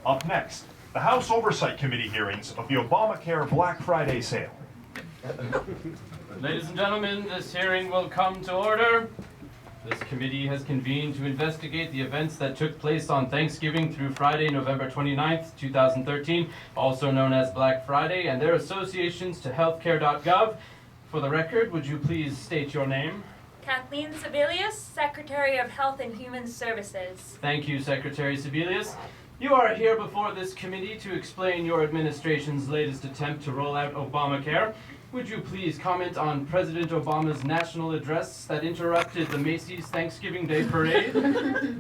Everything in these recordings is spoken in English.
Up next, the House Oversight Committee hearings of the Obamacare Black Friday sale. Ladies and gentlemen, this hearing will come to order. This committee has convened to investigate the events that took place on Thanksgiving through Friday, November 29th, 2013, also known as Black Friday, and their associations to healthcare.gov. For the record, would you please state your name? Kathleen Sebelius, Secretary of Health and Human Services. Thank you, Secretary Sebelius. You are here before this committee to explain your administration's latest attempt to roll out Obamacare. Would you please comment on President Obama's national address that interrupted the Macy's Thanksgiving Day Parade?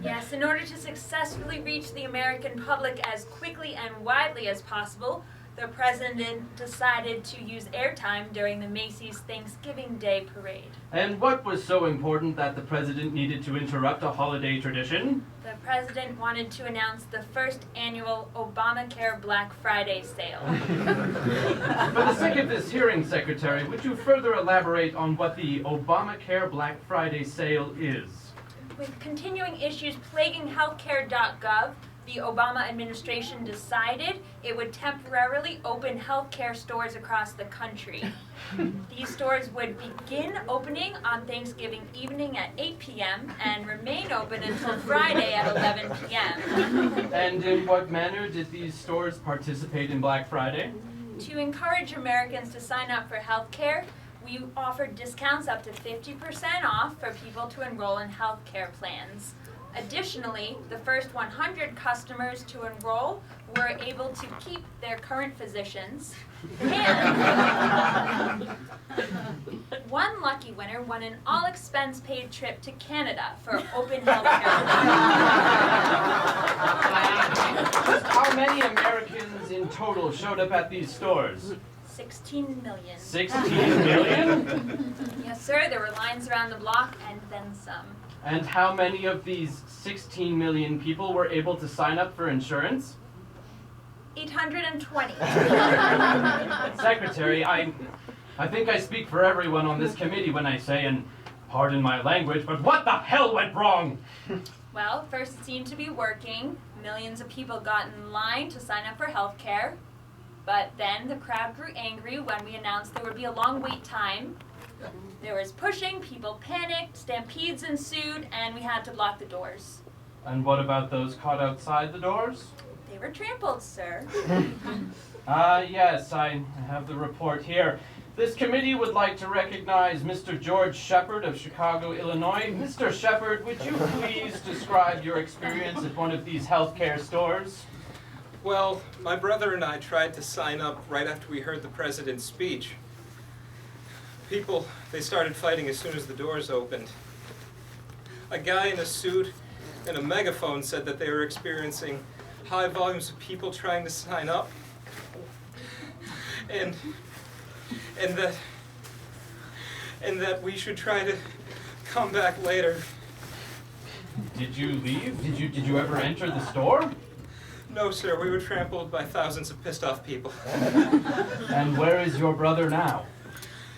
Yes, in order to successfully reach the American public as quickly and widely as possible, the President decided to use airtime during the Macy's Thanksgiving Day Parade. And what was so important that the President needed to interrupt a holiday tradition? The President wanted to announce the first annual Obamacare Black Friday sale. For the sake of this hearing, Secretary, would you further elaborate on what the Obamacare Black Friday sale is? With continuing issues plaguing healthcare.gov, the Obama administration decided it would temporarily open healthcare stores across the country. These stores would begin opening on Thanksgiving evening at 8 p.m. and remain open until Friday at 11 p.m. And in what manner did these stores participate in Black Friday? To encourage Americans to sign up for healthcare, we offered discounts up to 50% off for people to enroll in healthcare plans. Additionally, the first 100 customers to enroll were able to keep their current physicians, and one lucky winner won an all-expense-paid trip to Canada for open healthcare. Just how many Americans in total showed up at these stores? 16 million. 16 million? Yes, sir. There were lines around the block and then some. And how many of these 16 million people were able to sign up for insurance? 820. Secretary, I think I speak for everyone on this committee when I say, and pardon my language, but what the hell went wrong? Well, first it seemed to be working. Millions of people got in line to sign up for health care. But then the crowd grew angry when we announced there would be a long wait time. There was pushing, people panicked, stampedes ensued, and we had to block the doors. And what about those caught outside the doors? They were trampled, sir. Yes, I have the report here. This committee would like to recognize Mr. George Shepard of Chicago, Illinois. Mr. Shepard, would you please describe your experience at one of these healthcare stores? Well, my brother and I tried to sign up right after we heard the president's speech. People, they started fighting as soon as the doors opened. A guy in a suit and a megaphone said that they were experiencing high volumes of people trying to sign up, and that we should try to come back later. Did you leave? Did you ever enter the store? No, sir, we were trampled by thousands of pissed off people. And where is your brother now?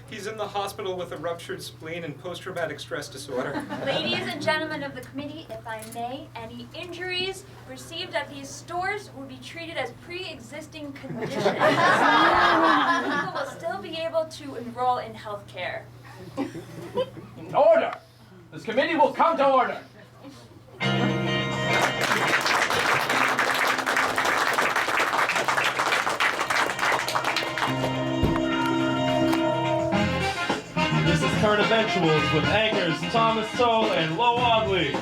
He's in the hospital with a ruptured spleen and post-traumatic stress disorder. Ladies and gentlemen of the committee, if I may, any injuries received at these stores will be treated as pre-existing conditions. People will still be able to enroll in health care. Order! This committee will come to order! This is Turn Eventuals with anchors Thomas Soule and Lo Audley.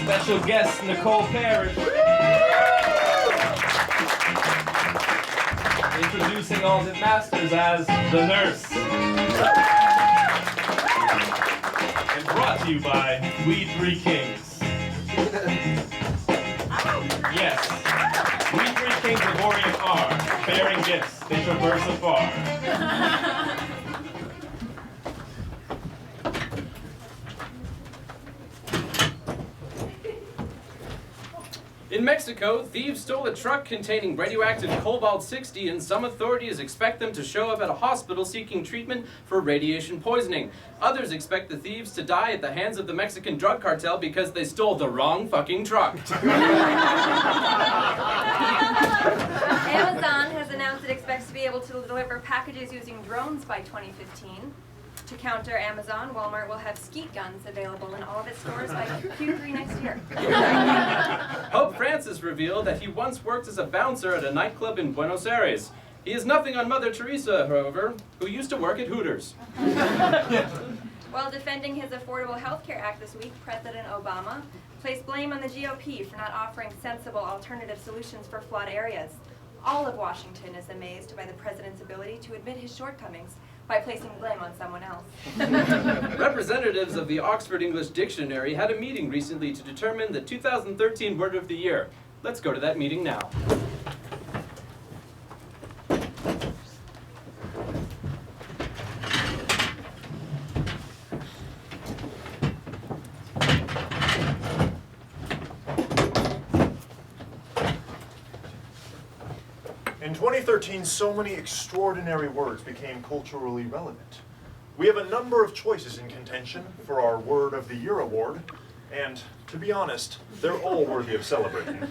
Special guest Nicole Parrish. Introducing all the masters as the nurse. And brought to you by We Three Kings. Yes, We Three Kings of Orient are bearing gifts, they traverse afar. In Mexico, thieves stole a truck containing radioactive cobalt-60, and some authorities expect them to show up at a hospital seeking treatment for radiation poisoning. Others expect the thieves to die at the hands of the Mexican drug cartel because they stole the wrong fucking truck. Amazon has announced it expects to be able to deliver packages using drones by 2015. To counter Amazon, Walmart will have skeet guns available in all of its stores by Q3 next year. Pope Francis revealed that he once worked as a bouncer at a nightclub in Buenos Aires. He is nothing on Mother Teresa, however, who used to work at Hooters. While defending his Affordable Health Care Act this week, President Obama placed blame on the GOP for not offering sensible alternative solutions for flawed areas. All of Washington is amazed by the president's ability to admit his shortcomings by placing blame on someone else. Representatives of the Oxford English Dictionary had a meeting recently to determine the 2013 word of the year. Let's go to that meeting now. In 2013, so many extraordinary words became culturally relevant. We have a number of choices in contention for our Word of the Year award, and to be honest, they're all worthy of celebrating.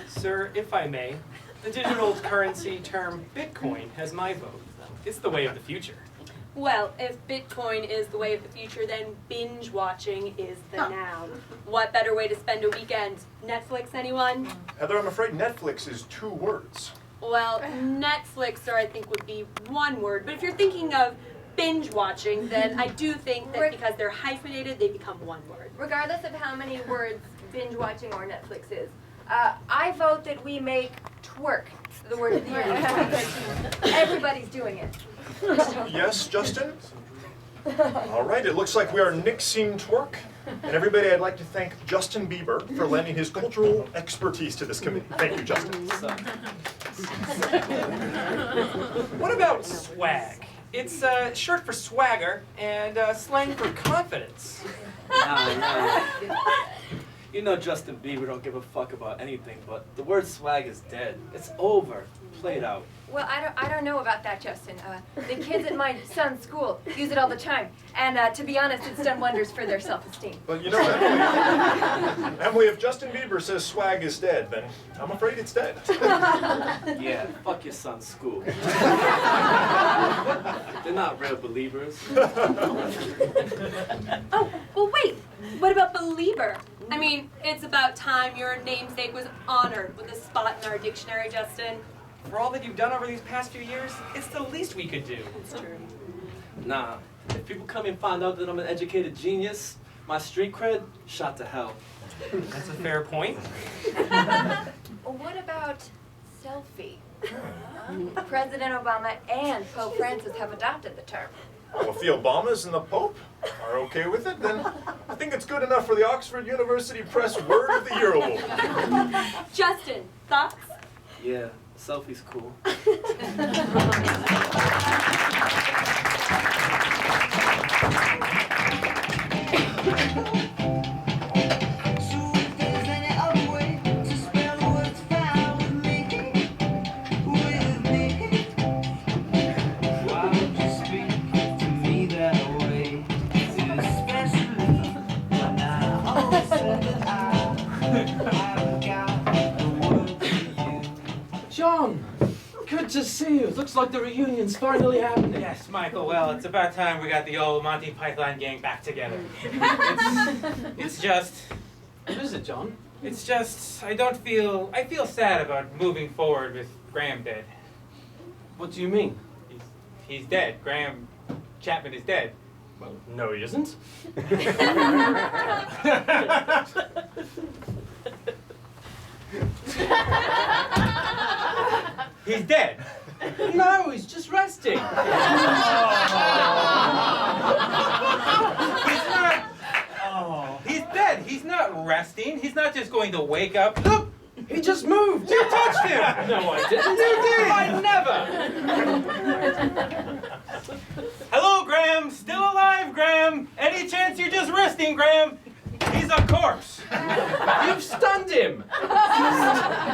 Sir, if I may, the digital currency term Bitcoin has my vote. It's the way of the future. Well, if Bitcoin is the way of the future, then binge watching is the noun. What better way to spend a weekend? Netflix, anyone? Heather, I'm afraid Netflix is 2 words. Well, Netflix, I think, would be 1 word. But if you're thinking of binge watching, then I do think that because they're hyphenated, they become 1 word. Regardless of how many words binge watching or Netflix is, I vote that we make twerk the word of the year in 2013. Everybody's doing it. Yes, Justin? All right, it looks like we are nixing twerk. And everybody, I'd like to thank Justin Bieber for lending his cultural expertise to this committee. Thank you, Justin. What about swag? It's short for swagger and slang for confidence. Nah. You know Justin Bieber don't give a fuck about anything, but the word swag is dead. It's over. Played out. Well, I don't know about that, Justin. The kids at my son's school use it all the time. And to be honest, it's done wonders for their self-esteem. Well, you know, Emily, if Justin Bieber says swag is dead, then I'm afraid it's dead. Yeah, fuck your son's school. They're not real believers. Oh, well, wait. What about believer? I mean, it's about time your namesake was honored with a spot in our dictionary, Justin. For all that you've done over these past few years, it's the least we could do. It's true. Nah, if people come and find out that I'm an educated genius, my street cred, shot to hell. That's a fair point. What about selfie? President Obama and Pope Francis have adopted the term. Well, if the Obamas and the Pope are okay with it, then I think it's good enough for the Oxford University Press Word of the Year Award. Justin, thoughts? Yeah, selfie's cool. John, good to see you. Looks like the reunion's finally happening. Yes, Michael, well, it's about time we got the old Monty Python gang back together. It's just... What is it, John? It's just, I feel sad about moving forward with Graham dead. What do you mean? He's dead. Graham Chapman is dead. Well, no, he isn't. He's dead. No, he's just resting. He's not. Oh, he's dead. He's not resting. He's not just going to wake up. Look, He just moved. you touched him. No, I didn't. You did. I never. Hello, Graham. Still alive, Graham. Any chance you're just resting, Graham? He's a corpse. You've stunned him!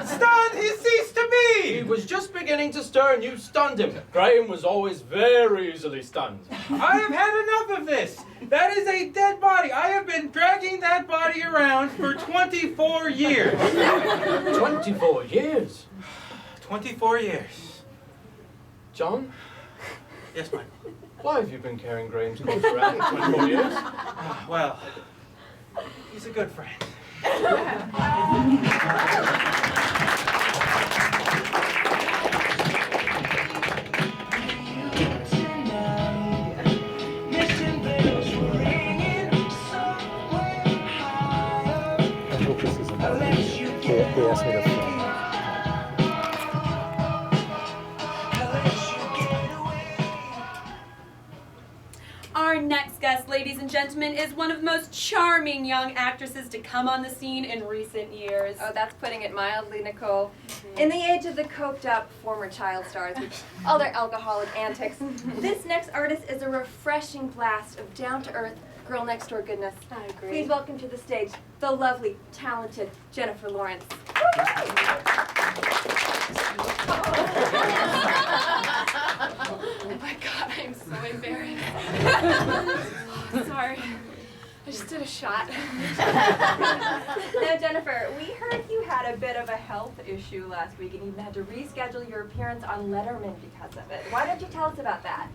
Stunned, he ceased to He be. was just beginning to stir and you stunned him. Graham was always very easily stunned. I have had enough of this. That is a dead body. I have been dragging that body around for 24 years. 24 years. 24 years. John, Yes, Michael. why have you been carrying Graham's corpse around for 24 years? Well, he's a good friend. I hope this isn't. They asked me to film. Our next guest, ladies and gentlemen, is one of the most charming young actresses to come on the scene in recent years. Oh, that's putting it mildly, Nicole. In the age of the coked-up former child stars with all their alcoholic antics, this next artist is a refreshing blast of down-to-earth, girl-next-door goodness. I agree. Please welcome to the stage the lovely, talented Jennifer Lawrence. Oh my god, I am so embarrassed. Sorry. I just did a shot. Now, Jennifer, we heard you had a bit of a health issue last week and even had to reschedule your appearance on Letterman because of it. Why don't you tell us about that?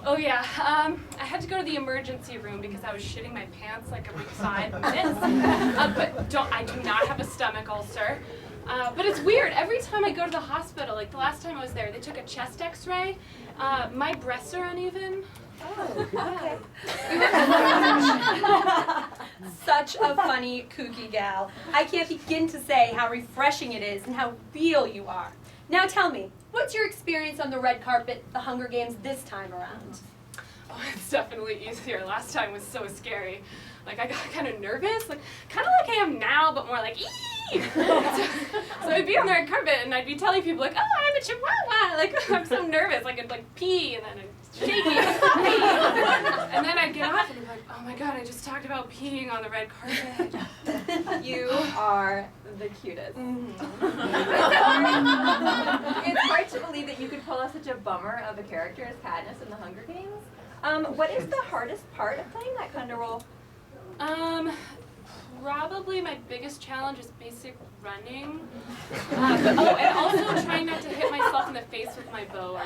Oh yeah, I had to go to the emergency room because I was shitting my pants like every 5 minutes. But I do not have a stomach ulcer. But it's weird. Every time I go to the hospital, like the last time I was there, they took a chest x-ray. My breasts are uneven. Oh, okay. Such a funny, kooky gal. I can't begin to say how refreshing it is and how real you are. Now tell me, what's your experience on the red carpet, the Hunger Games, this time around? Oh, it's definitely easier. Last time was so scary. Like, I got kind of nervous, like, kind of like I am now, but more like, ee! So I'd be on the red carpet, and I'd be telling people, like, oh, I'm a chihuahua! Like, I'm so nervous. Like, I'd, like, pee, and then I'd shaky, and then I'd get off, and I'd be like, oh my god, I just talked about peeing on the red carpet. You are the cutest. Mm-hmm. It's hard to believe that you could pull off such a bummer of a character as Katniss in the Hunger Games. What is the hardest part of playing that kind of role? Probably my biggest challenge is basic running. And also trying not to hit myself in the face with my bow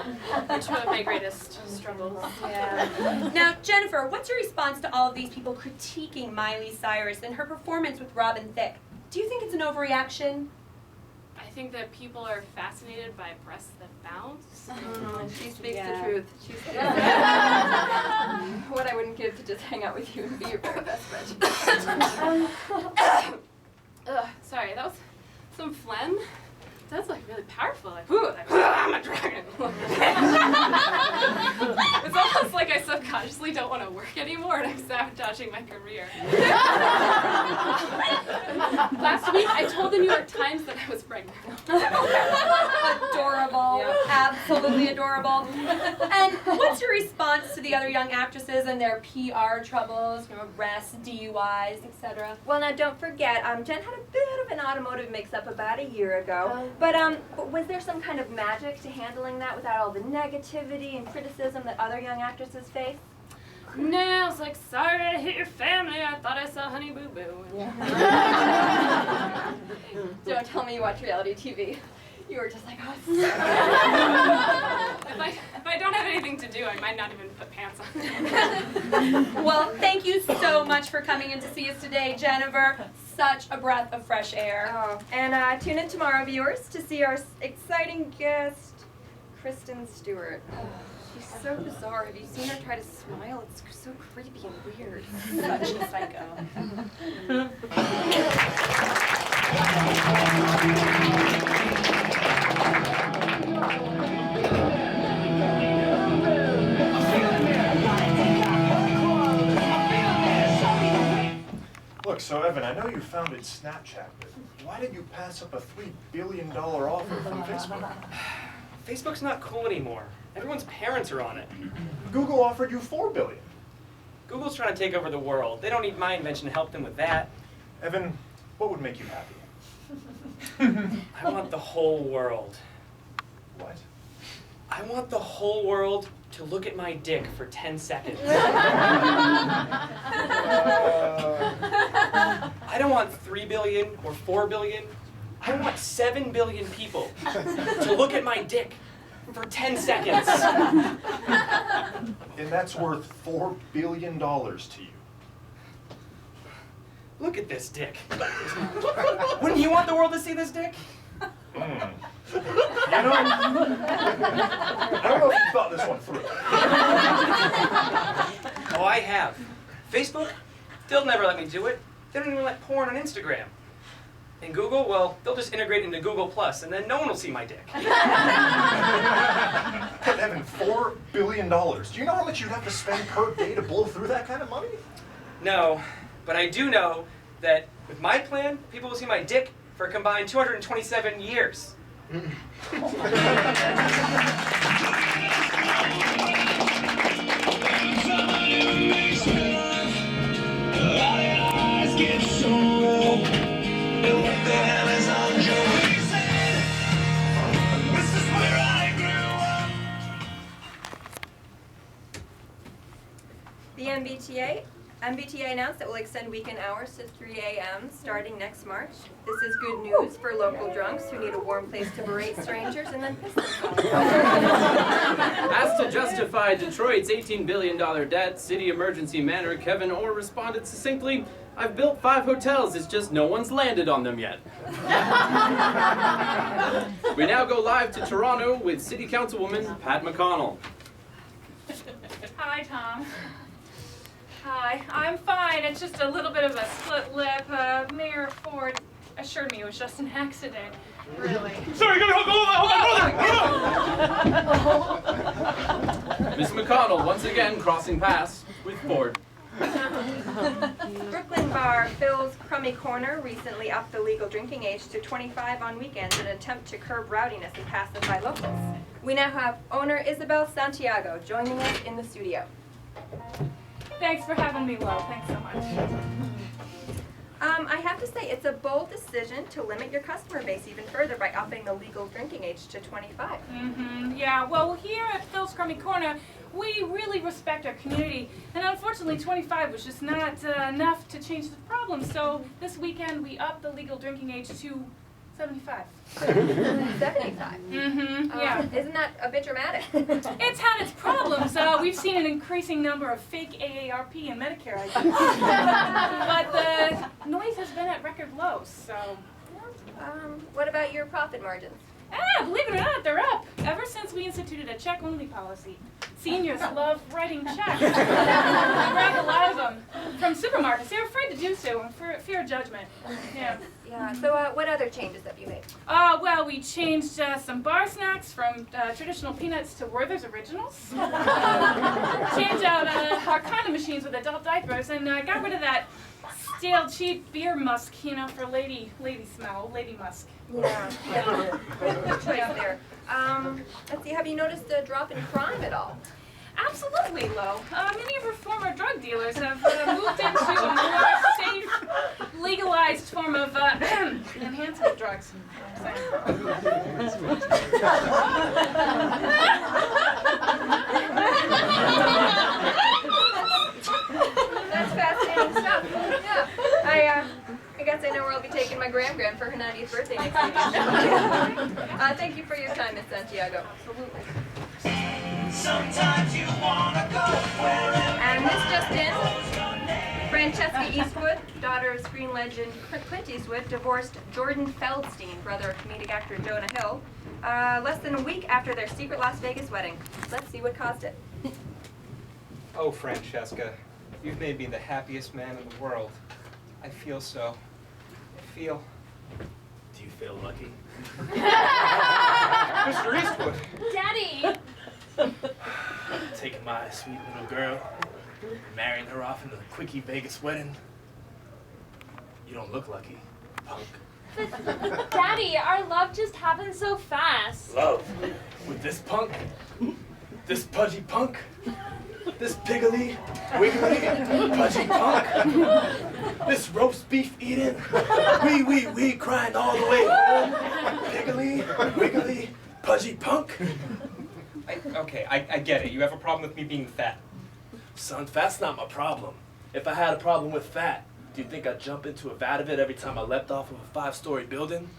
are two of my greatest struggles. Yeah. Now, Jennifer, what's your response to all of these people critiquing Miley Cyrus and her performance with Robin Thicke? Do you think it's an overreaction? I think that people are fascinated by breasts that bounce. She speaks Yeah. the truth. She's what I wouldn't give to just hang out with you and be your very best friend. Sorry, that was some phlegm. That's like really powerful. Like, ooh, like, I'm a dragon. It's almost like I subconsciously don't want to work anymore and I'm sabotaging my career. Last week, I told the New York Times that I was pregnant. Adorable. Yeah. Absolutely adorable. And what's your response to the other young actresses and their PR troubles, arrests, DUIs, etc.? Well, now don't forget, Jen had a bit of an automotive mix-up about a year ago. But was there some kind of magic to handling that without all the negativity and criticism that other young actresses face? No, I was like, sorry to hit your family. I thought I saw Honey Boo Boo. Don't tell me you watch reality TV. You were just like, oh, If I don't have anything to do, I might not even put pants on. Well, thank you so much for coming in to see us today, Jennifer. Such a breath of fresh air. Oh, and tune in tomorrow, viewers, to see our exciting guest, Kristen Stewart. She's so bizarre. Have you seen her try to smile? It's so creepy and weird. Such a psycho. Look, so Evan, I know you founded Snapchat, but why did you pass up a $3 billion offer from Facebook? Facebook's not cool anymore. Everyone's parents are on it. Google offered you $4 billion. Google's trying to take over the world. They don't need my invention to help them with that. Evan, what would make you happy? I want the whole world. What? I want the whole world to look at my dick for 10 seconds. I don't want 3 billion or 4 billion. I want 7 billion people to look at my dick for 10 seconds. And that's worth $4 billion to you. Look at this dick. Wouldn't you want the world to see this dick? You know, I don't know if you thought this one through. Oh, I have. Facebook? They'll never let me do it. They don't even let porn on Instagram. And Google, well, they'll just integrate into Google Plus, and then no one will see my dick. But Evan, $4 billion. Do you know how much you'd have to spend per day to blow through that kind of money? No, but I do know that with my plan, people will see my dick for a combined 227 years. The MBTA announced that we'll extend weekend hours to 3 a.m. starting next March. This is good news for local drunks who need a warm place to berate strangers and then piss themselves. Asked to justify Detroit's $18 billion debt, city emergency manager Kevin Orr responded succinctly, "I've built 5 hotels, it's just no one's landed on them yet." We now go live to Toronto with City Councilwoman Pat McConnell. Hi, Tom. Hi, I'm fine. It's just a little bit of a split lip. Mayor Ford assured me it was just an accident. Really. Sorry, hold on. Ms. McConnell once again crossing paths with Ford. Brooklyn bar Phil's Crummy Corner recently upped the legal drinking age to 25 on weekends in an attempt to curb rowdiness and pacify locals. We now have owner Isabel Santiago joining us in the studio. Thanks for having me, Lo. Thanks so much. I have to say, it's a bold decision to limit your customer base even further by upping the legal drinking age to 25. Yeah, well, here at Phil's Crummy Corner, we really respect our community. And unfortunately, 25 was just not enough to change the problem. So this weekend, we upped the legal drinking age to 75. 75? Yeah. Isn't that a bit dramatic? It's had its problems. We've seen an increasing number of fake AARP and Medicare IDs. But the noise has been at record lows, so. What about your profit margins? Believe it or not, they're up. Ever since we instituted a check-only policy. Seniors love writing checks. We write a lot of them from supermarkets. They're afraid to do so for fear of judgment. Yeah. Yeah, so what other changes have you made? Well, we changed some bar snacks from traditional peanuts to Werther's Originals. Changed out our condom machines with adult diapers and got rid of that stale, cheap beer musk, for lady smell, lady musk. Yeah. Good choice there. Let's see, have you noticed a drop in crime at all? Absolutely, Lo. Many of our former drug dealers have moved into a more safe, legalized form of enhancement drugs. That's fascinating stuff. Yeah. I guess I know where I'll be taking my grand for her 90th birthday next week. Thank you for your time, Miss Santiago. Absolutely. Sometimes you wanna go wherever. And this just in, Francesca Eastwood, daughter of screen legend Clint Eastwood, divorced Jordan Feldstein, brother of comedic actor Jonah Hill, less than a week after their secret Las Vegas wedding. Let's see what caused it. Oh, Francesca, you've made me the happiest man in the world. I feel so. Do you feel lucky? Mr. Eastwood! Daddy! Taking my sweet little girl, marrying her off into the quickie Vegas wedding. You don't look lucky, punk. But Daddy, our love just happened so fast. Love? With this punk? This pudgy punk? This piggly, wiggly, pudgy punk. This roast beef eating, wee crying all the way home. Piggly, wiggly, pudgy punk. I get it. You have a problem with me being fat. Son, fat's not my problem. If I had a problem with fat, do you think I'd jump into a vat of it every time I leapt off of a 5-story building?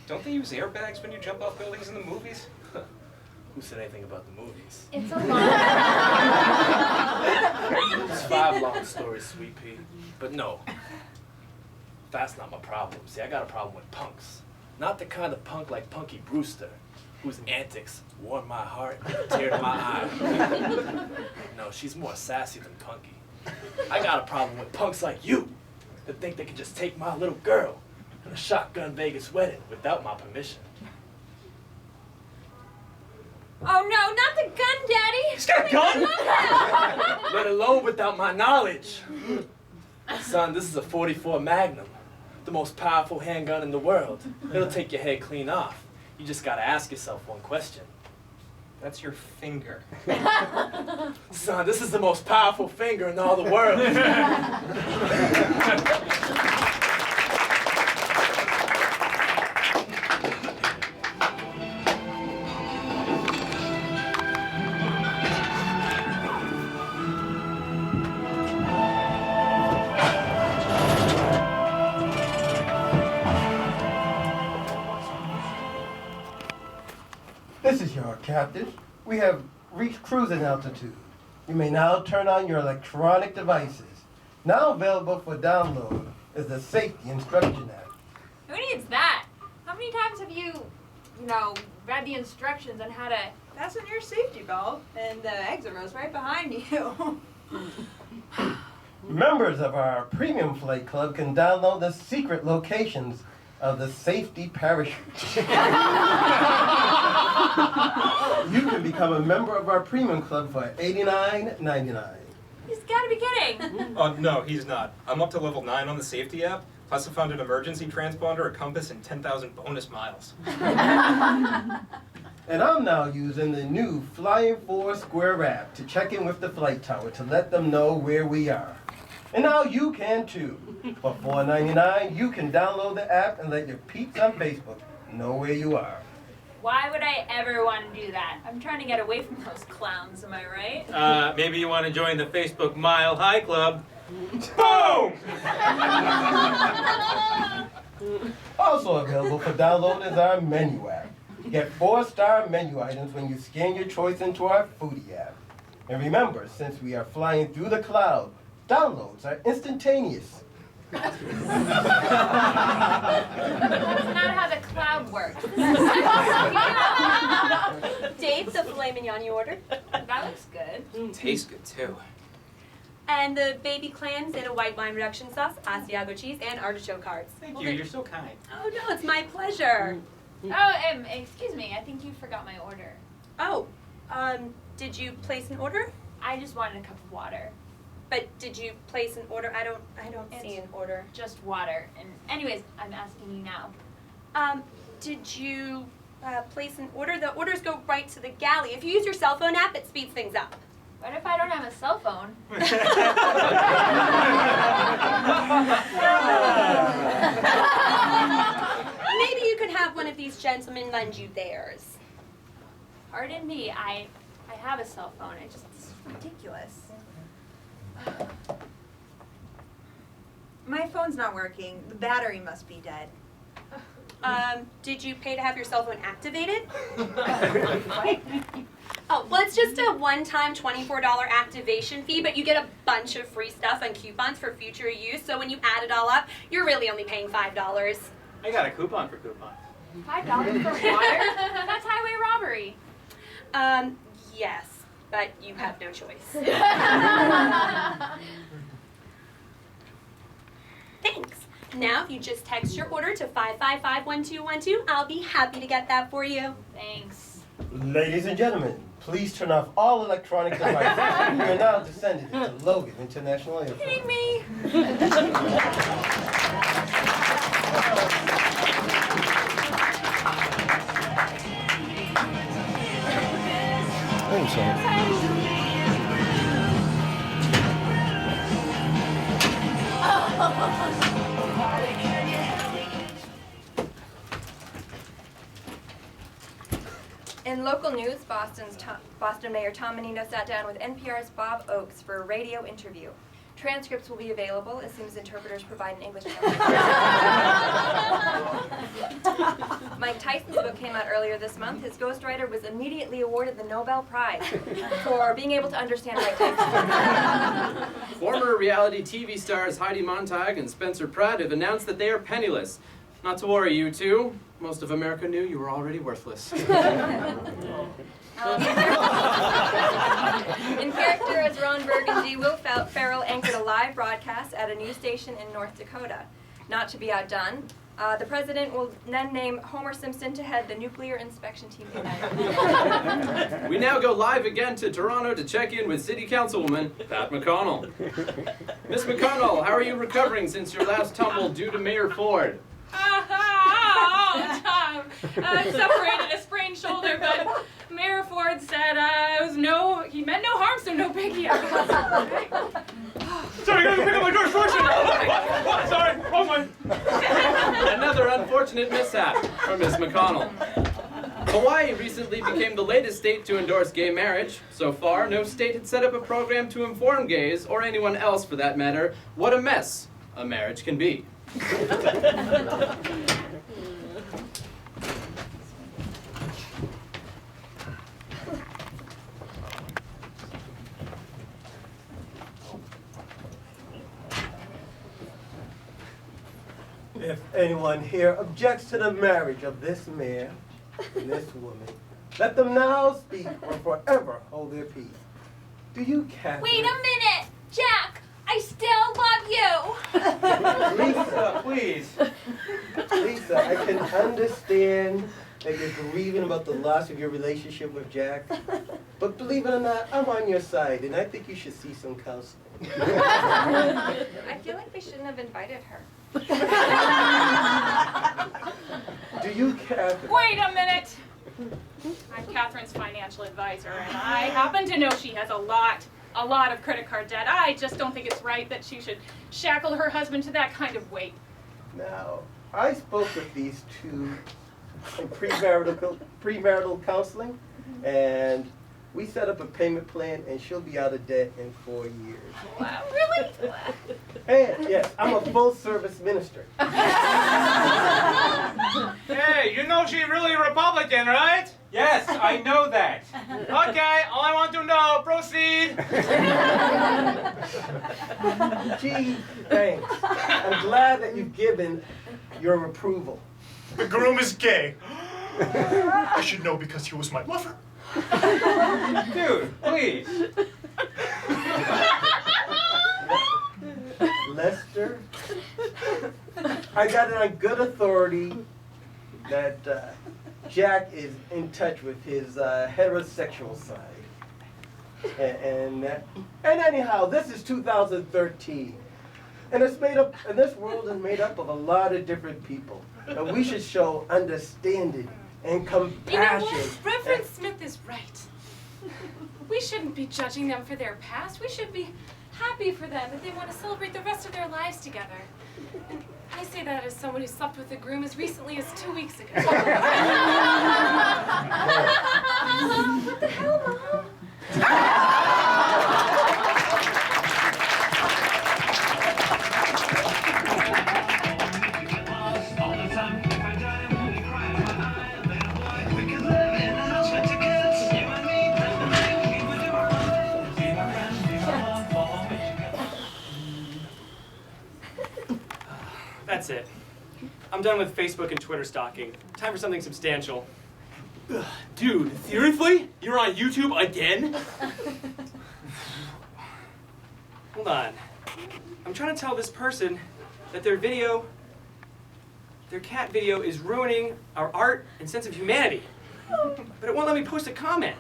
Don't they use airbags when you jump off buildings in the movies? Who said anything about the movies? It's a lot. It's 5 long stories, sweet pea. But no, fat's not my problem. See, I got a problem with punks. Not the kind of punk like Punky Brewster, whose antics warm my heart and tear to my eye. No, she's more sassy than punky. I got a problem with punks like you that think they can just take my little girl in a shotgun Vegas wedding without my permission. Oh no, not the gun, Daddy! He's got a gun? Let alone without my knowledge. Son, this is a .44 Magnum, the most powerful handgun in the world. It'll take your head clean off. You just gotta ask yourself one question. That's your finger. Son, this is the most powerful finger in all the world. This is your captain. We have reached cruising altitude. You may now turn on your electronic devices. Now available for download is the Safety Instruction App. Who needs that? How many times have you read the instructions on how to fasten your safety belt and the exit row's right behind you? Members of our Premium Flight Club can download the secret locations of the safety parachute. You can become a member of our Premium Club for $89.99. He's gotta be kidding. Oh, no, he's not. I'm up to level 9 on the safety app. Plus I found an emergency transponder, a compass, and 10,000 bonus miles. And I'm now using the new Flying 4 Square app to check in with the flight tower to let them know where we are. And now you can too. For $4.99, you can download the app and let your peeps on Facebook know where you are. Why would I ever want to do that? I'm trying to get away from those clowns, am I right? Maybe you want to join the Facebook Mile High Club. Boom! Also available for download is our menu app. Get 4-star menu items when you scan your choice into our foodie app. And remember, since we are flying through the cloud, downloads are instantaneous. That's not how the cloud works. Dave, the filet mignon you ordered. That looks good. Tastes good, too. And the baby clams in a white wine reduction sauce, Asiago cheese, and artichoke hearts. Thank you, you're so kind. Oh no, it's my pleasure. Oh, excuse me, I think you forgot my order. Oh, did you place an order? I just wanted a cup of water. But did you place an order? I don't see an order. Just water. And anyways, I'm asking you now. Did you place an order? The orders go right to the galley. If you use your cell phone app, it speeds things up. What if I don't have a cell phone? Maybe you could have one of these gentlemen lend you theirs. Pardon me, I have a cell phone. It's ridiculous. My phone's not working. The battery must be dead. Did you pay to have your cell phone activated? What? Oh, well, it's just a one-time $24 activation fee, but you get a bunch of free stuff and coupons for future use, so when you add it all up, you're really only paying $5. I got a coupon for coupons. $5 for water? That's highway robbery. Yes, but you have no choice. Thanks. Now, if you just text your order to 555-1212, I'll be happy to get that for you. Thanks. Ladies and gentlemen, please turn off all electronic devices. We are now descending into Logan International Airport. Kidding me? I'm sorry. In local news, Boston Mayor Tom Menino sat down with NPR's Bob Oakes for a radio interview. Transcripts will be available as soon as interpreters provide an English translation. Mike Tyson's book came out earlier this month. His ghostwriter was immediately awarded the Nobel Prize for being able to understand Mike Tyson. Former reality TV stars Heidi Montag and Spencer Pratt have announced that they are penniless. Not to worry, you two. Most of America knew you were already worthless. In character as Ron Burgundy, Will Ferrell anchored a live broadcast at a news station in North Dakota. Not to be outdone, the president will then name Homer Simpson to head the nuclear inspection team tonight. We now go live again to Toronto to check in with City Councilwoman Pat McConnell. Miss McConnell, how are you recovering since your last tumble due to Mayor Ford? I separated a sprained shoulder, but Mayor Ford said he meant no harm, so no biggie. Sorry, I gotta pick up my door fortune. Sorry, wrong one. Another unfortunate mishap for Miss McConnell. Hawaii recently became the latest state to endorse gay marriage. So far, no state had set up a program to inform gays, or anyone else for that matter, what a mess a marriage can be. If anyone here objects to the marriage of this mayor and this woman, let them now speak or forever hold their peace. Do you, Catherine? Wait a minute! Jack, I still love you! Lisa, please. Lisa, I can understand that you're grieving about the loss of your relationship with Jack, but believe it or not, I'm on your side, and I think you should see some counseling. I feel like we shouldn't have invited her. Do you, Catherine? Wait a minute! I'm Catherine's financial advisor, and I happen to know she has a lot of credit card debt. I just don't think it's right that she should shackle her husband to that kind of weight. Now, I spoke with these two in premarital counseling, and we set up a payment plan, and she'll be out of debt in 4 years. Wow, really? And yes, I'm a full-service minister. Hey, you know she's really a Republican, right? Yes, I know that. Okay, all I want to know, proceed. Gee, thanks. I'm glad that you've given your approval. The groom is gay. I should know because he was my lover. Dude, please. Lester, I got it on good authority that Jack is in touch with his heterosexual side. And anyhow, this is 2013. And it's made up, and this world is made up of a lot of different people. And we should show understanding and compassion. You know what? Reverend Smith is right. We shouldn't be judging them for their past. We should be happy for them if they want to celebrate the rest of their lives together. And I say that as someone who slept with a groom as recently as 2 weeks ago. What the hell, Mom? That's it. I'm done with Facebook and Twitter stalking. Time for something substantial. Ugh, dude, seriously? You're on YouTube again? Hold on. I'm trying to tell this person that their cat video is ruining our art and sense of humanity. But it won't let me post a comment.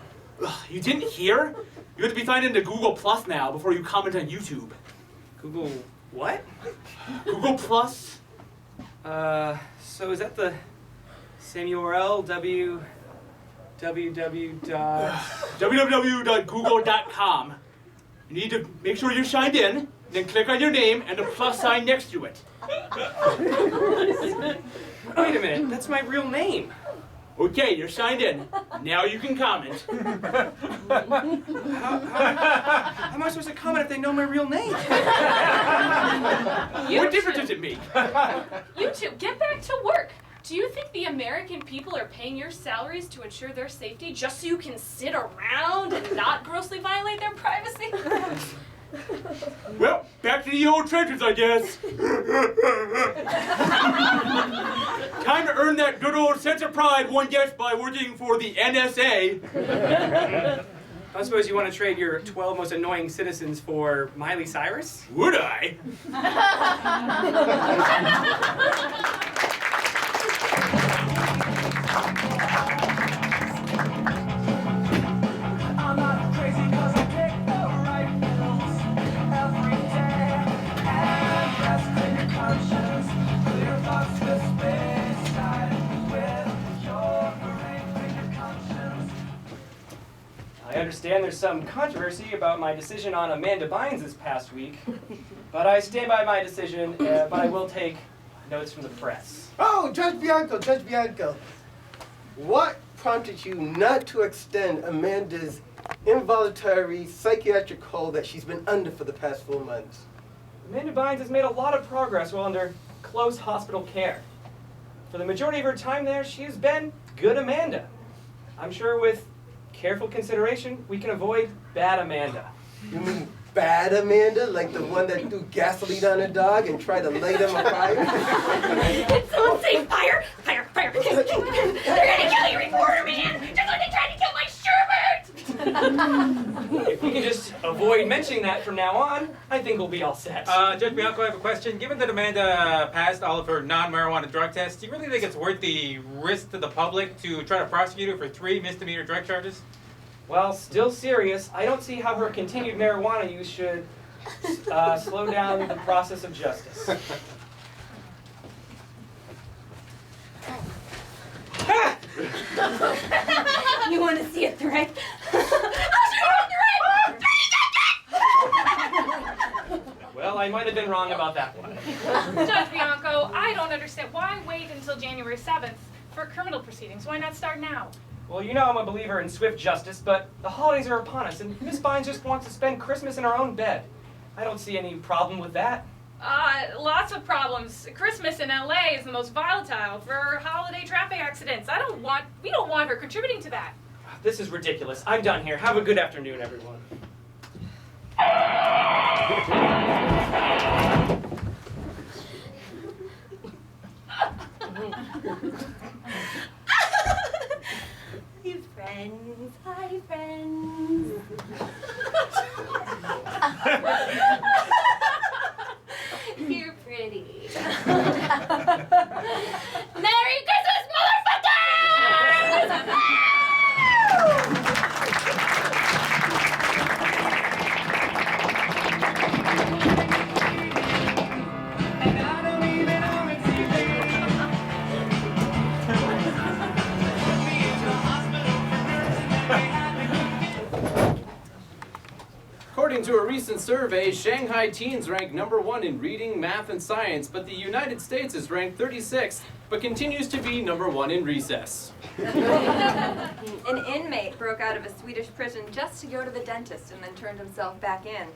Ugh, you didn't hear? You have to be signed into Google Plus now before you comment on YouTube. Google what? Google Plus? So is that the same URL? www.google.com. You need to make sure you're signed in, then click on your name and the plus sign next to it. Wait a minute, that's my real name. Okay, you're signed in. Now you can comment. How am I supposed to comment if they know my real name? What difference does it make? You two, get back to work. Do you think the American people are paying your salaries to ensure their safety just so you can sit around and not grossly violate their privacy? Well, back to the old trenches, I guess. Time to earn that good old sense of pride one gets by working for the NSA. I suppose you want to trade your 12 most annoying citizens for Miley Cyrus? Would I? I'm not crazy 'cause I pick the right pills every day. And rest in your conscience, clear thoughts with space side with your brain in your conscience. I understand there's some controversy about my decision on Amanda Bynes this past week, but I stand by my decision, but I will take notes from the press. Oh, Judge Bianco, Judge Bianco. What prompted you not to extend Amanda's involuntary psychiatric hold that she's been under for the past 4 months? Amanda Bynes has made a lot of progress while under close hospital care. For the majority of her time there, she has been good Amanda. I'm sure with careful consideration, we can avoid bad Amanda. You mean bad Amanda? Like the one that threw gasoline on a dog and tried to light him on fire? It's someone say fire! Fire! Fire! They're gonna kill your reporter, man! Just like they tried to kill my Sherbert! If we can just avoid mentioning that from now on, I think we'll be all set. Judge Bianco, I have a question. Given that Amanda passed all of her non-marijuana drug tests, do you really think it's worth the risk to the public to try to prosecute her for 3 misdemeanor drug charges? While still serious, I don't see how her continued marijuana use should slow down the process of justice. You want to see a threat? Well, I might have been wrong about that one. Judge Bianco, I don't understand. Why wait until January 7th for criminal proceedings? Why not start now? Well, you know I'm a believer in swift justice, but the holidays are upon us, and Miss Bynes just wants to spend Christmas in her own bed. I don't see any problem with that. Lots of problems. Christmas in LA is the most volatile for holiday traffic accidents. We don't want her contributing to that. This is ridiculous. I'm done here. Have a good afternoon, everyone. Hey friends, hi friends. You're pretty. Merry Christmas, motherfuckers! According to a recent survey, Shanghai teens rank #1 in reading, math, and science, but the United States is ranked 36th, but continues to be #1 in recess. An inmate broke out of a Swedish prison just to go to the dentist and then turned himself back in.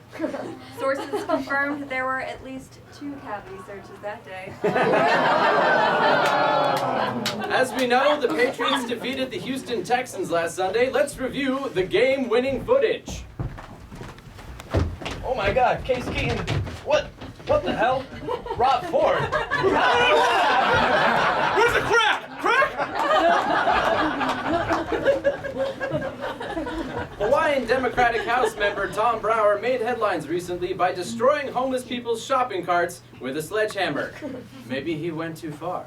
Sources confirmed there were at least 2 cavity searches that day. As we know, the Patriots defeated the Houston Texans last Sunday. Let's review the game-winning footage. Oh my God, Case Keenum. What the hell? Rob Ford. Where's the crack? Crack? Hawaiian Democratic House member Tom Brower made headlines recently by destroying homeless people's shopping carts with a sledgehammer. Maybe he went too far.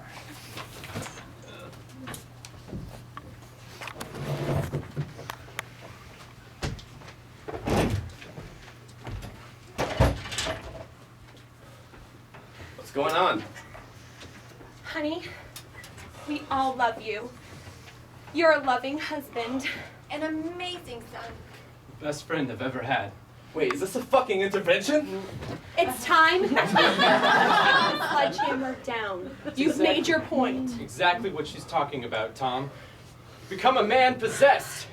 What's going on? Honey, we all love you. You're a loving husband. An amazing son. Best friend I've ever had. Wait, is this a fucking intervention? It's time to put the sledgehammer down. You've made your point. Exactly what she's talking about, Tom. become a man possessed.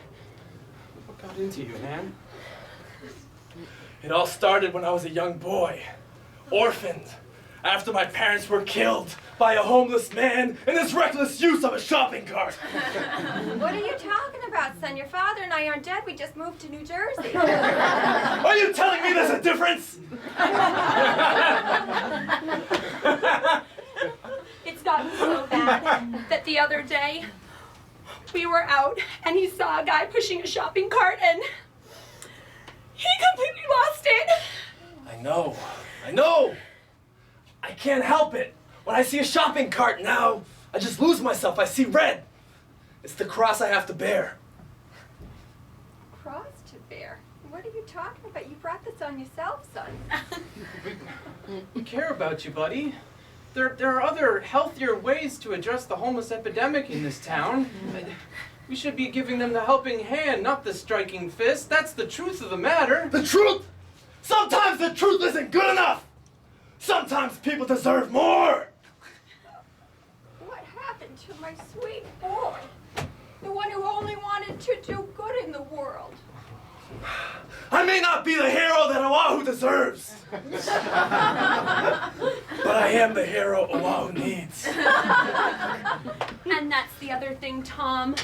What got into you, man? It all started when I was a young boy, orphaned, after my parents were killed by a homeless man in his reckless use of a shopping cart. What are you talking about, son? Your father and I aren't dead. We just moved to New Jersey. Are you telling me there's a difference? It's gotten so bad that the other day we were out and he saw a guy pushing a shopping cart and he completely lost it. I know. I can't help it. When I see a shopping cart now, I just lose myself. I see red. It's the cross I have to bear. Cross to bear? What are you talking about? You brought this on yourself, son. We care about you, buddy. There are other, healthier ways to address the homeless epidemic in this town. We should be giving them the helping hand, not the striking fist. That's the truth of the matter. The truth? Sometimes the truth isn't good enough. Sometimes people deserve more. What happened to my sweet boy? The one who only wanted to do good in the world. I may not be the hero that Oahu deserves. But I am the hero Oahu needs. And that's the other thing, Tom.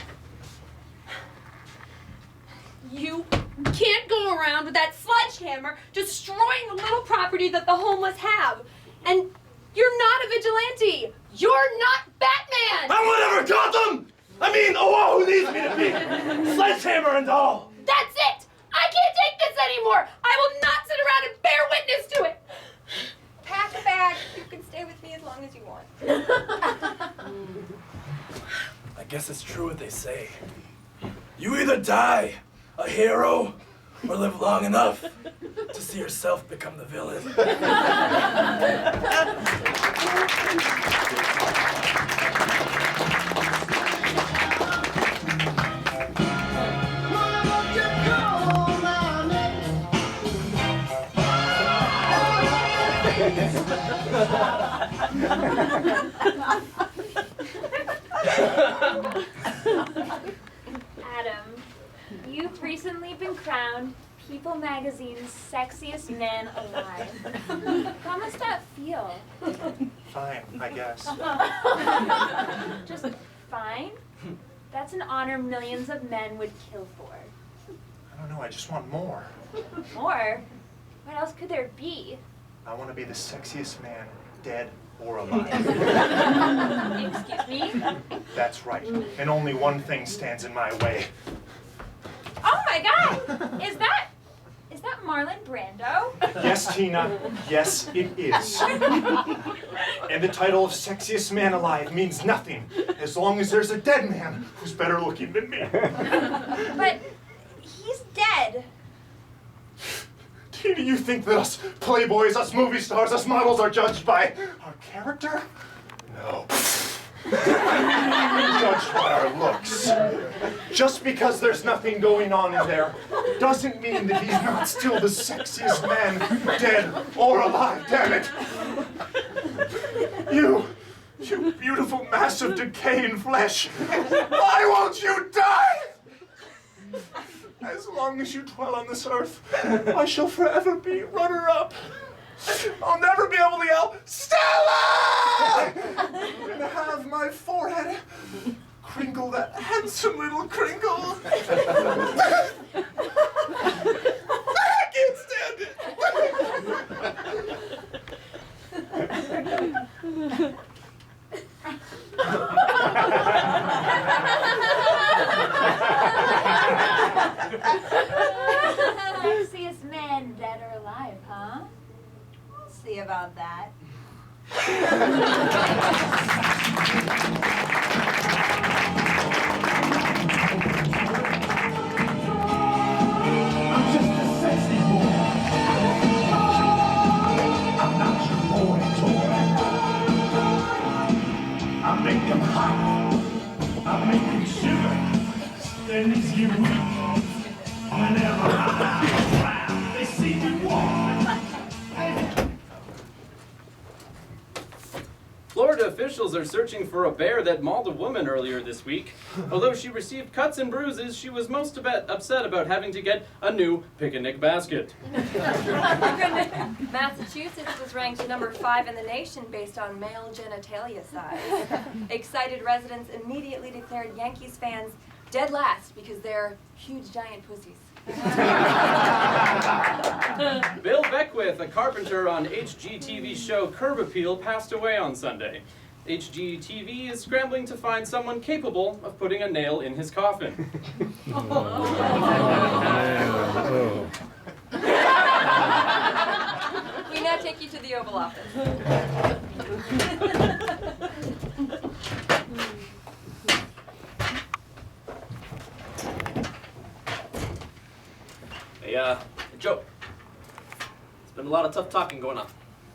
You can't go around with that sledgehammer destroying the little property that the homeless have. And you're not a vigilante. You're not Batman. I'm whatever Gotham! I mean, Oahu needs me to be. Sledgehammer and all. That's it. I can't take this anymore. I will not sit around and bear witness to it. Pack a bag. You can stay with me as long as you want. I guess it's true what they say. You either die a hero or live long enough to see yourself become the villain. Adam, you've recently been crowned People Magazine's sexiest man alive. How must that feel? Fine, I guess. Just fine? That's an honor millions of men would kill for. I don't know, I just want more. More? What else could there be? I want to be the sexiest man, dead or alive. Excuse me? That's right. And only one thing stands in my way. Oh my God! Is that Marlon Brando? Yes, Tina. Yes, it is. And the title of sexiest man alive means nothing as long as there's a dead man who's better looking than me. But he's dead. Tina, you think that us playboys, us movie stars, us models are judged by our character? No. Judged by our looks. Just because there's nothing going on in there doesn't mean that he's not still the sexiest man, dead or alive, damn it. You beautiful mass of decaying flesh. Why won't you die? As long as you dwell on this earth, I shall forever be runner-up. I'll never be able to yell, Stella! And have my forehead crinkle, that handsome little crinkle. I can't stand it. Sexiest man, dead or alive, huh? We'll see about that. I'm just a sexy boy. I'm not your boy toy. I make them hot. I make them shiver. Their knees get weak. Whenever I'm around, they see me walk. Florida officials are searching for a bear that mauled a woman earlier this week. Although she received cuts and bruises, she was most upset about having to get a new picnic basket. Massachusetts was ranked number 5 in the nation based on male genitalia size. Excited residents immediately declared Yankees fans dead last because they're huge giant pussies. Bill Beckwith, a carpenter on HGTV's show Curb Appeal, passed away on Sunday. HGTV is scrambling to find someone capable of putting a nail in his coffin. We now take you to the Oval Office. Hey, Joe. There's been a lot of tough talking going on.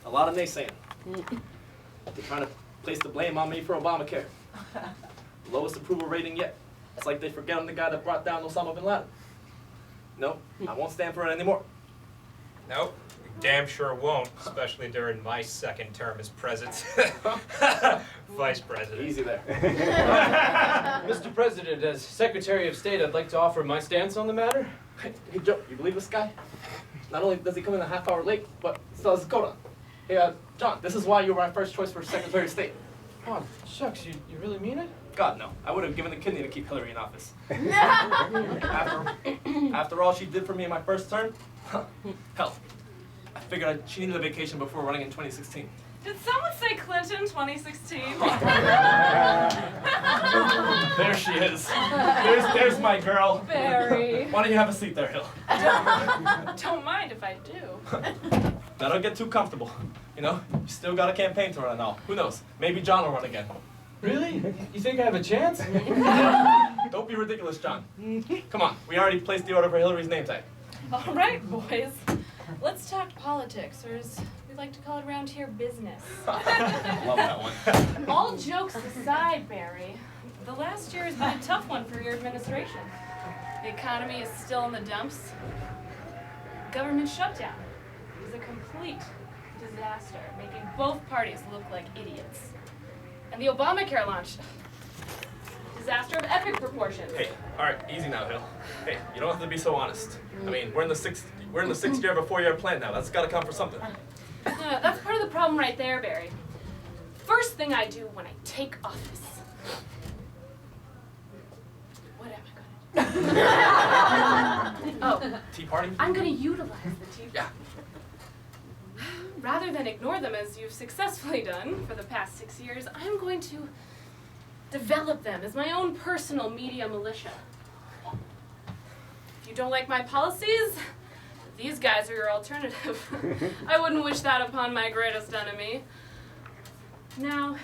A lot of naysaying. They're trying to place the blame on me for Obamacare. Lowest approval rating yet. It's like they forget I'm the guy that brought down Osama bin Laden. No, I won't stand for it anymore. Nope, we damn sure won't, especially during my second term as president. Vice president. Easy there. Mr. President, as Secretary of State, I'd like to offer my stance on the matter. Hey, Joe, you believe this guy? Not only does he come in a half hour late, but still has his coat on. Hey, John, this is why you were my first choice for Secretary of State. Oh, shucks, you really mean it? God, no. I would have given the kidney to keep Hillary in office. After all she did for me in my first term, hell, I figured she needed a vacation before running in 2016. Did someone say Clinton 2016? There she is. There's my girl. Barry. Why don't you have a seat there, Hill? Don't mind if I do. Now don't get too comfortable. You know, you still got a campaign to run and all. Who knows? Maybe John will run again. Really? You think I have a chance? Don't be ridiculous, John. Come on, we already placed the order for Hillary's name tag. All right, boys. Let's talk politics, or as we like to call it around here, business. Love that one. All jokes aside, Barry, the last year has been a tough one for your administration. The economy is still in the dumps. Government shutdown is a complete disaster, making both parties look like idiots. And the Obamacare launch, disaster of epic proportions. Hey, all right, easy now, Hill. Hey, you don't have to be so honest. I mean, we're in the sixth year of a 4-year plan now. That's got to count for something. That's part of the problem right there, Barry. First thing I do when I take office. What am I gonna do? Tea party? I'm gonna utilize the tea party. Yeah. Rather than ignore them as you've successfully done for the past 6 years, I'm going to develop them as my own personal media militia. If you don't like my policies, these guys are your alternative. I wouldn't wish that upon my greatest enemy. Now,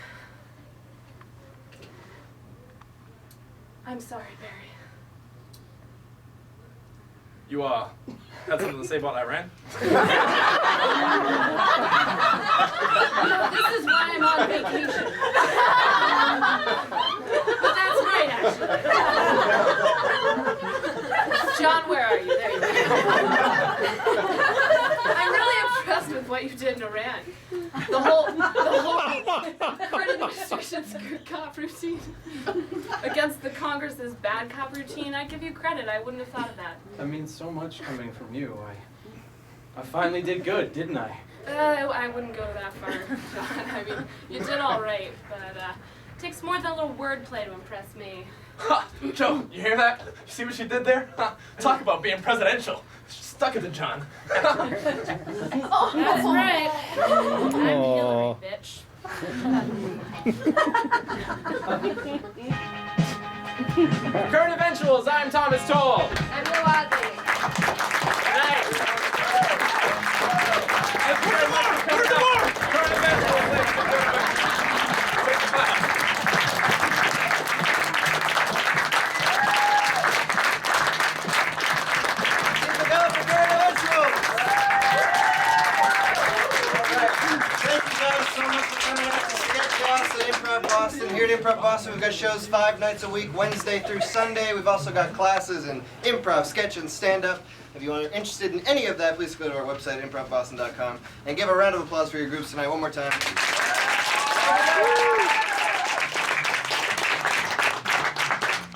I'm sorry, Barry. You, had something to say about Iran? No, this is why I'm on vacation. But that's great, actually. John, where are you? There you are. I'm really impressed with what you did in Iran. The whole current administration's good cop routine against the Congress's bad cop routine. I give you credit. I wouldn't have thought of that. That means so much coming from you. I finally did good, didn't I? I wouldn't go that far, John. I mean, you did all right, but it takes more than a little wordplay to impress me. Ha! Joe, you hear that? You see what she did there? Talk about being presidential. She stuck it to John. That's right. I'm Hillary, bitch. Current Eventuals, I'm Thomas Toll. I'm Lou Wadley. Current Eventuals, ladies and gentlemen. Take the class. Thank you guys so much for coming out to Sketch House at Improv Boston. Here at Improv Boston, we've got shows 5 nights a week, Wednesday through Sunday. We've also got classes in improv, sketch, and stand-up. If you are interested in any of that, please go to our website, improvboston.com, and give a round of applause for your groups tonight one more time.